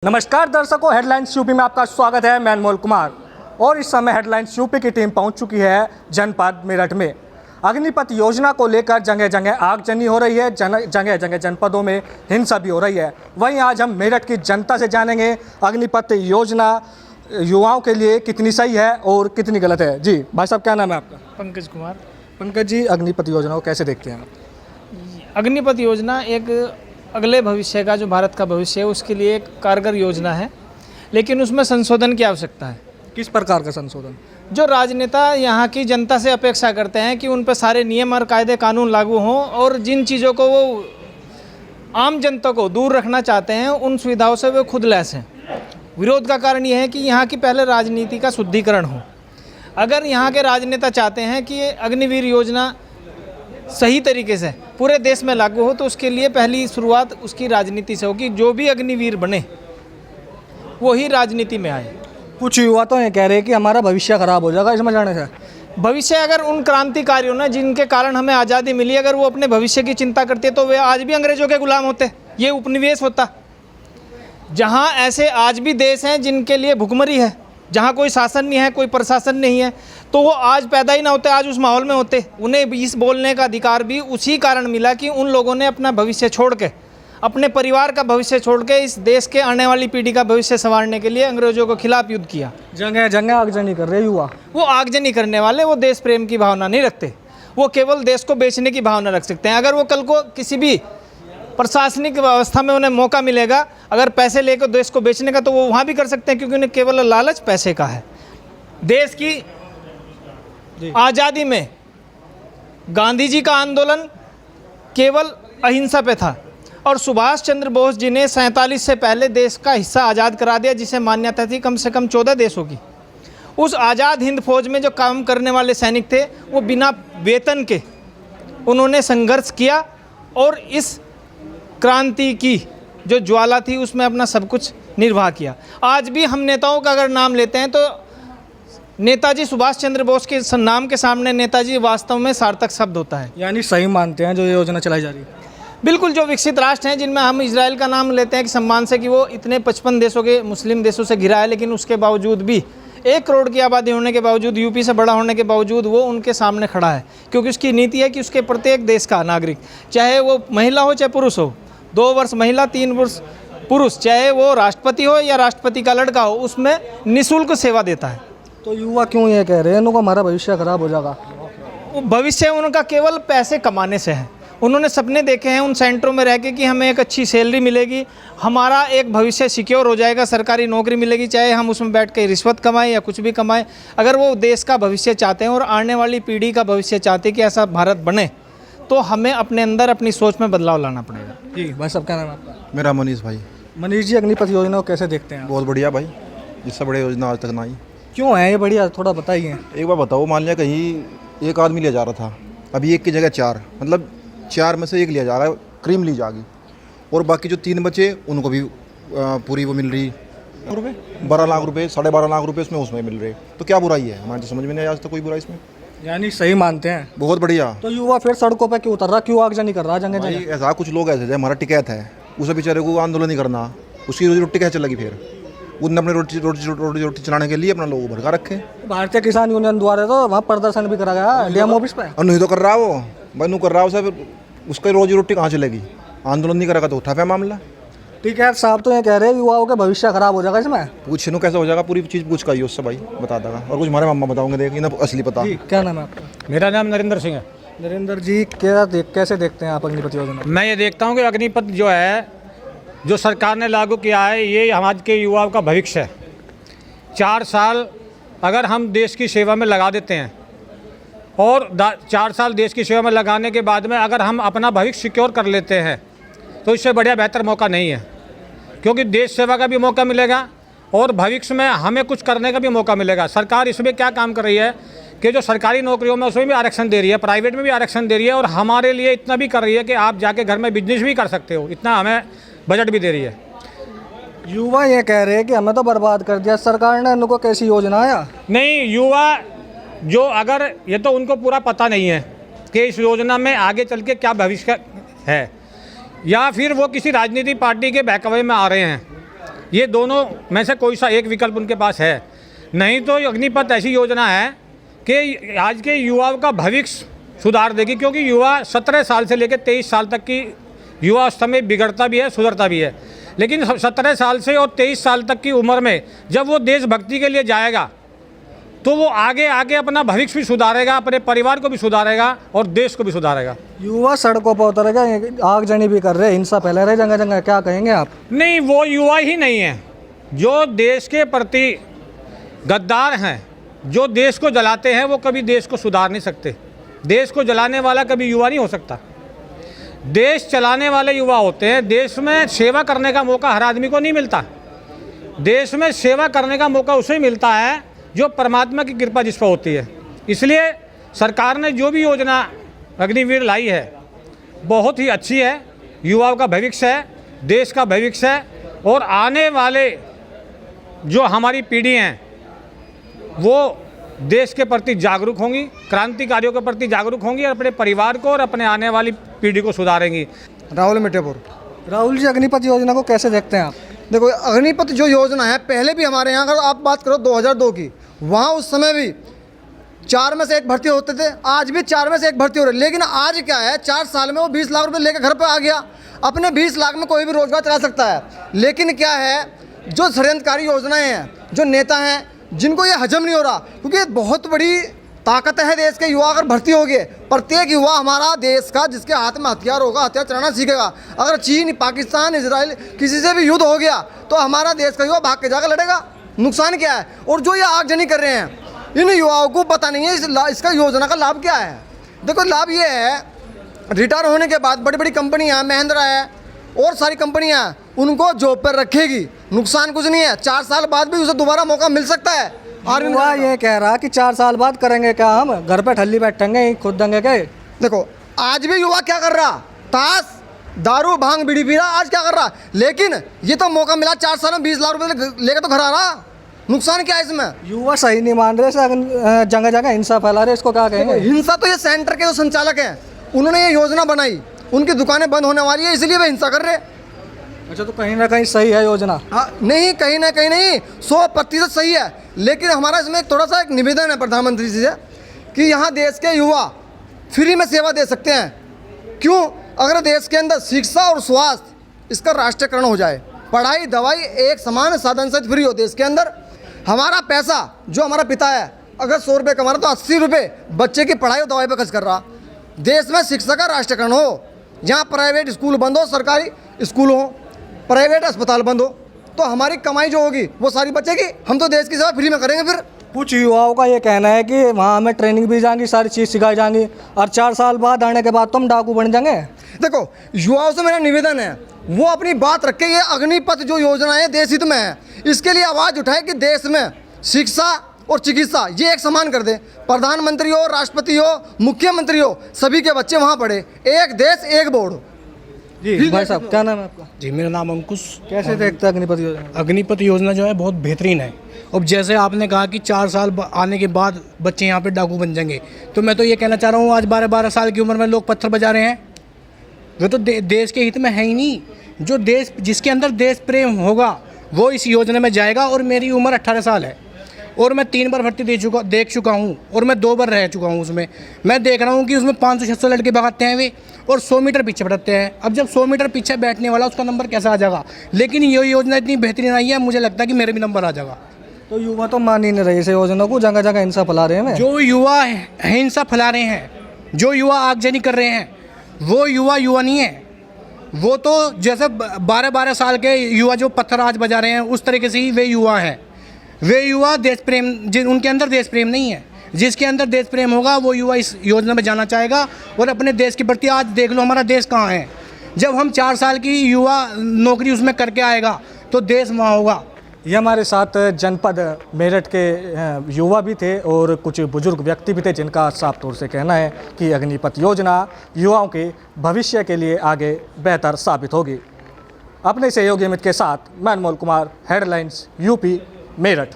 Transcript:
नमस्कार दर्शकों, headlines UP में आपका स्वागत है। मैं अनमोल कुमार और इस समय हेडलाइंस यूपी की टीम पहुंच चुकी है जनपद मेरठ में। अग्निपथ योजना को लेकर जगह जगह आगजनी हो रही है, जगह जगह जनपदों में हिंसा भी हो रही है। वहीं आज हम मेरठ की जनता से जानेंगे अग्निपथ योजना युवाओं के लिए कितनी सही है और कितनी गलत है। जी भाई साहब, क्या नाम है आपका? पंकज कुमार। पंकज जी, अग्निपथ योजना को कैसे देखते हैं आप? अग्निपथ योजना एक अगले भविष्य का, जो भारत का भविष्य है, उसके लिए एक कारगर योजना है, लेकिन उसमें संशोधन की आवश्यकता है। किस प्रकार का संशोधन? जो राजनेता यहाँ की जनता से अपेक्षा करते हैं कि उन पर सारे नियम और कायदे कानून लागू हों, और जिन चीज़ों को वो आम जनता को दूर रखना चाहते हैं, उन सुविधाओं से वे खुद लैस हैं। विरोध का कारण यह है कि यहाँ की पहले राजनीति का शुद्धिकरण हो। अगर यहाँ के राजनेता चाहते हैं कि अग्निवीर योजना सही तरीके से पूरे देश में लागू हो, तो उसके लिए पहली शुरुआत उसकी राजनीति से होगी। जो भी अग्निवीर बने वो ही राजनीति में आए। कुछ युवा तो ये कह रहे हैं कि हमारा भविष्य खराब हो जाएगा इसमें जाने से। भविष्य, अगर उन क्रांतिकारियों ने जिनके कारण हमें आज़ादी मिली, अगर वो अपने भविष्य की चिंता करते तो वे आज भी अंग्रेजों के गुलाम होते, ये उपनिवेश होता। जहाँ ऐसे आज भी देश हैं जिनके लिए भुखमरी है, जहाँ कोई शासन नहीं है, कोई प्रशासन नहीं है, तो वो आज पैदा ही ना होते, आज उस माहौल में होते। उन्हें इस बोलने का अधिकार भी उसी कारण मिला कि उन लोगों ने अपना भविष्य छोड़ के, अपने परिवार का भविष्य छोड़ के, इस देश के आने वाली पीढ़ी का भविष्य संवारने के लिए अंग्रेजों के खिलाफ युद्ध किया। जगह जगह आगजनी कर रहे युवा। वो आगजनी करने वाले, वो देश प्रेम की भावना नहीं रखते, वो केवल देश को बेचने की भावना रख सकते हैं। अगर वो कल को किसी भी प्रशासनिक व्यवस्था में उन्हें मौका मिलेगा अगर पैसे लेकर देश को बेचने का, तो वो वहाँ भी कर सकते हैं, क्योंकि उन्हें केवल लालच पैसे का है। देश की आज़ादी में गांधी जी का आंदोलन केवल अहिंसा पे था, और सुभाष चंद्र बोस जी ने 47 से पहले देश का हिस्सा आज़ाद करा दिया, जिसे मान्यता थी कम से कम 14 देशों की। उस आज़ाद हिंद फौज में जो काम करने वाले सैनिक थे, वो बिना वेतन के उन्होंने संघर्ष किया, और इस क्रांति की जो ज्वाला थी उसमें अपना सब कुछ निर्वाह किया। आज भी हम नेताओं का अगर नाम लेते हैं, तो नेताजी सुभाष चंद्र बोस के नाम के सामने नेताजी वास्तव में सार्थक शब्द होता है। यानी सही मानते हैं जो ये योजना चलाई जा रही है? बिल्कुल। जो विकसित राष्ट्र हैं, जिनमें हम इजराइल का नाम लेते हैं कि सम्मान से, कि वो इतने 55 देशों के मुस्लिम देशों से घिरा है, लेकिन उसके बावजूद भी 1 करोड़ की आबादी होने के बावजूद, यूपी से बड़ा होने के बावजूद, वो उनके सामने खड़ा है, क्योंकि उसकी नीति है कि उसके प्रत्येक देश का नागरिक, चाहे वो महिला हो चाहे पुरुष हो, 2 वर्ष महिला 3 वर्ष पुरुष, चाहे वो राष्ट्रपति हो या राष्ट्रपति का लड़का हो, उसमें निःशुल्क सेवा देता है। तो युवा क्यों ये कह रहे हैं इनको हमारा भविष्य खराब हो जाएगा? भविष्य उनका केवल पैसे कमाने से है। उन्होंने सपने देखे हैं उन सेंटरों में रह के कि हमें एक अच्छी सैलरी मिलेगी, हमारा एक भविष्य सिक्योर हो जाएगा, सरकारी नौकरी मिलेगी, चाहे हम उसमें बैठ के रिश्वत कमाएं या कुछ भी कमाएं। अगर वो देश का भविष्य चाहते हैं और आने वाली पीढ़ी का भविष्य चाहते हैं कि ऐसा भारत बने, तो हमें अपने अंदर अपनी सोच में बदलाव लाना पड़ेगा। जी भाई साहब, क्या नाम है आपका? मेरा मनीष भाई। मनीष जी, अग्निपथ योजना को कैसे देखते हैं आप? बहुत बढ़िया भाई, इससे बड़ी योजना आज तक ना आई। क्यों है ये बढ़िया, थोड़ा बताइए। एक बार बताओ, मान लिया कहीं एक आदमी लिया जा रहा था, अभी एक की जगह 4, मतलब 4 में से 1 लिया जा रहा है, क्रीम ली जाएगी, और बाकी जो 3 बचे उनको भी पूरी वो मिल रही 12 लाख रुपये, 12.5 लाख रुपये उसमें मिल रहे। तो क्या बुराई है? हमारे तो समझ में नहीं आज तक कोई बुराई इसमें। यानी सही मानते हैं। बहुत बढ़िया। तो युवा फिर सड़कों पे क्यों उतर रहा, क्यों आगजनी कर रहा है जगह जगह? ऐसा कुछ लोग ऐसे, हमारा टिकैत है, उसे बेचारे को आंदोलन नहीं करना, उसकी रोजी रोटी कैसे चलेगी? फिर उनने अपने रोटी चलाने के लिए अपना लोगों को भड़का रखे। भारतीय किसान यूनियन द्वारा तो वहाँ प्रदर्शन भी करा गया डीएम ऑफिस पे। और नहीं तो कर रहा वो भाई, कर रहा हो सब, उसका रोजी रोटी कहाँ चलेगी? आंदोलन नहीं करेगा तो उठा है मामला। ठीक है साहब, तो ये कह रहे हैं युवाओं का भविष्य खराब हो जाएगा इसमें। पूछ नु कैसे हो जाएगा, पूरी चीज़ पूछ का उससे भाई बता देगा, और कुछ हमारे मामा बताओगे, देखिए ना असली पता। क्या नाम है आपका? मेरा नाम नरेंद्र सिंह है। नरेंद्र जी, कैसे देखते हैं आप अग्निपथ योजना? मैं ये देखता हूँ कि अग्निपथ जो है, जो सरकार ने लागू किया है, ये हमारे के युवाओं का भविष्य है। 4 साल अगर हम देश की सेवा में लगा देते हैं, और 4 साल देश की सेवा में लगाने के बाद में अगर हम अपना भविष्य सिक्योर कर लेते हैं, तो इससे बढ़िया बेहतर मौका नहीं है, क्योंकि देश सेवा का भी मौका मिलेगा और भविष्य में हमें कुछ करने का भी मौका मिलेगा। सरकार इसमें क्या काम कर रही है कि जो सरकारी नौकरियों में उसमें भी आरक्षण दे रही है, प्राइवेट में भी आरक्षण दे रही है, और हमारे लिए इतना भी कर रही है कि आप जाके घर में बिजनेस भी कर सकते हो, इतना हमें बजट भी दे रही है। युवा ये कह रहे हैं कि हमें तो बर्बाद कर दिया सरकार ने, इनको कैसी योजना आया? नहीं, युवा जो, अगर ये तो उनको पूरा पता नहीं है कि इस योजना में आगे चल के क्या भविष्य है, या फिर वो किसी राजनीतिक पार्टी के बहकावे में आ रहे हैं। ये दोनों में से कोई सा एक विकल्प उनके पास है। नहीं तो अग्निपथ ऐसी योजना है कि आज के युवाओं का भविष्य सुधार देगी, क्योंकि युवा 17 साल से लेकर 23 साल तक की युवावस्था में बिगड़ता भी है, सुधरता भी है। लेकिन 17 साल से और 23 साल तक की उम्र में जब वो देशभक्ति के लिए जाएगा तो वो आगे आगे अपना भविष्य भी सुधारेगा, अपने परिवार को भी सुधारेगा और देश को भी सुधारेगा। युवा सड़कों पर उतरेगा, आगजनी भी कर रहे हैं, हिंसा फैला रहे जगह जगह, क्या कहेंगे आप? नहीं, वो युवा ही नहीं है जो देश के प्रति गद्दार हैं, जो देश को जलाते हैं, वो कभी देश को सुधार नहीं सकते। देश को जलाने वाला कभी युवा नहीं हो सकता। देश चलाने वाले युवा होते हैं। देश में सेवा करने का मौका हर आदमी को नहीं मिलता। देश में सेवा करने का मौका उसे मिलता है जो परमात्मा की कृपा जिस पर होती है। इसलिए सरकार ने जो भी योजना अग्निवीर लाई है बहुत ही अच्छी है। युवाओं का भविष्य है, देश का भविष्य है, और आने वाले जो हमारी पीढ़ी हैं वो देश के प्रति जागरूक होंगी, क्रांतिकारियों के प्रति जागरूक होंगी और अपने परिवार को और अपने आने वाली पीढ़ी को सुधारेंगी। राहुल मिठेपुर। राहुल जी, अग्निपथ योजना को कैसे देखते हैं आप? देखो, अग्निपथ जो योजना है पहले भी हमारे यहाँ, अगर आप बात करो 2002 की, वहाँ उस समय भी 4 में से 1 भर्ती होते थे। आज भी 4 में से 1 भर्ती हो रही है। लेकिन आज क्या है, 4 साल में वो 20 लाख रुपए लेकर घर पे आ गया। अपने 20 लाख में कोई भी रोजगार चला सकता है। लेकिन क्या है, जो षड्यंत्रकारी योजनाएं हैं, जो नेता हैं, जिनको ये हजम नहीं हो रहा, क्योंकि बहुत बड़ी ताकत है देश के युवा अगर भर्ती हो गए। प्रत्येक युवा हमारा देश का जिसके हाथ में हथियार होगा, हथियार चलाना सीखेगा। अगर चीन, पाकिस्तान, इजराइल किसी से भी युद्ध हो गया तो हमारा देश का युवा भाग के जाकर लड़ेगा। नुकसान क्या है? और जो ये आगजनी कर रहे हैं, इन युवाओं को पता नहीं है इसका योजना का लाभ क्या है। देखो, लाभ ये है, रिटायर होने के बाद बड़ी बड़ी कंपनियाँ, महिंद्रा है और सारी कंपनियाँ उनको जॉब पर रखेगी। नुकसान कुछ नहीं है। 4 साल बाद भी उसे दोबारा मौका मिल सकता है। युवा ये कह रहा कि 4 साल बाद करेंगे क्या, हम घर पे ठल्ली बैठेंगे, खुद देंगे क्या? देखो, आज भी युवा क्या कर रहा, ताश, दारू, भांग, बीड़ी पी रहा, आज क्या कर रहा। लेकिन ये तो मौका मिला, 4 साल में 20 लाख रुपए लेके तो घर आ रहा। नुकसान क्या है इसमें? युवा सही नहीं मान रहे, जगह जगह हिंसा फैला रहे, इसको क्या कहेंगे? हिंसा तो ये सेंटर के जो संचालक हैं उन्होंने ये योजना बनाई, उनकी दुकानें बंद होने वाली है, इसलिए वे हिंसा कर रहे। अच्छा, तो कहीं ना कहीं सही है योजना? हाँ, नहीं, कहीं ना कहीं नहीं, 100% सही है। लेकिन हमारा इसमें एक थोड़ा सा एक निवेदन है प्रधानमंत्री जी से कि यहाँ देश के युवा फ्री में सेवा दे सकते हैं। क्यों? अगर देश के अंदर शिक्षा और स्वास्थ्य इसका राष्ट्रीयकरण हो जाए, पढ़ाई दवाई एक समान साधन से फ्री हो देश के अंदर, हमारा पैसा जो हमारा पिता है अगर 100 रुपये कमा रहा तो 80 रुपये बच्चे की पढ़ाई और दवाई पर खर्च कर रहा। देश में शिक्षा का राष्ट्रीयकरण हो, जहाँ प्राइवेट स्कूल बंद हो, सरकारी स्कूल हो, प्राइवेट अस्पताल बंद हो, तो हमारी कमाई जो होगी वो सारी बचेगी। हम तो देश की सेवा फ्री में करेंगे। फिर कुछ युवाओं का ये कहना है कि वहाँ हमें ट्रेनिंग भी जाएंगी, सारी चीज़ सिखाई जाएंगी, और 4 साल बाद आने के बाद तो हम डाकू बन जाएंगे। देखो, युवाओं से मेरा निवेदन है वो अपनी बात रखे। ये अग्निपथ जो योजना है देश हित में है, इसके लिए आवाज़ उठाए कि देश में शिक्षा और चिकित्सा ये एक समान कर दे। प्रधानमंत्री हो, राष्ट्रपति हो, मुख्यमंत्री हो, सभी के बच्चे वहाँ पढ़े। एक देश एक बोर्ड। जी भाई साहब, क्या नाम है आपका? जी, मेरा नाम अंकुश। कैसे देखते हैं अग्निपथ योजना? अग्निपथ योजना जो है बहुत बेहतरीन है। अब जैसे आपने कहा कि 4 साल आने के बाद बच्चे यहाँ पे डाकू बन जाएंगे, तो मैं तो ये कहना चाह रहा हूँ, आज 12-12 साल की उम्र में लोग पत्थर बजा रहे हैं, वो तो देश के हित में है ही नहीं। जो देश, जिसके अंदर देश प्रेम होगा वो इस योजना में जाएगा। और मेरी उम्र 18 साल है और मैं 3 बार भर्ती देख चुका हूँ और मैं 2 बार रह चुका हूँ उसमें। मैं देख रहा हूँ कि उसमें 500-600 लड़के भगाते हैं वे और 100 मीटर पीछे बैठते हैं। अब जब 100 मीटर पीछे बैठने वाला उसका नंबर कैसा आ जाएगा? लेकिन ये योजना इतनी बेहतरीन आई है, मुझे लगता है कि मेरे भी नंबर आ जाएगा। तो युवा तो मान ही नहीं रहे इस योजना को, जगह जगह हिंसा फैला रहे हैं। जो युवा हिंसा फैला रहे हैं, जो युवा आगजनी कर रहे हैं, वो युवा नहीं है। वो तो जैसे 12-12 साल के युवा जो पत्थर आज बजा रहे हैं उस तरीके से ही वे युवा हैं। वे युवा देश प्रेम, उनके अंदर देश प्रेम नहीं है। जिसके अंदर देश प्रेम होगा वो युवा इस योजना में जाना चाहेगा और अपने देश के प्रति, आज देख लो हमारा देश कहाँ है। जब हम 4 साल की युवा नौकरी उसमें करके आएगा तो देश वहाँ होगा। ये हमारे साथ जनपद मेरठ के युवा भी थे और कुछ बुजुर्ग व्यक्ति भी थे जिनका साफ तौर से कहना है कि अग्निपथ योजना युवाओं के भविष्य के लिए आगे बेहतर साबित होगी। अपने सहयोगी अमित के साथ मैं अनमोल कुमार, हेडलाइंस यूपी मेरठ।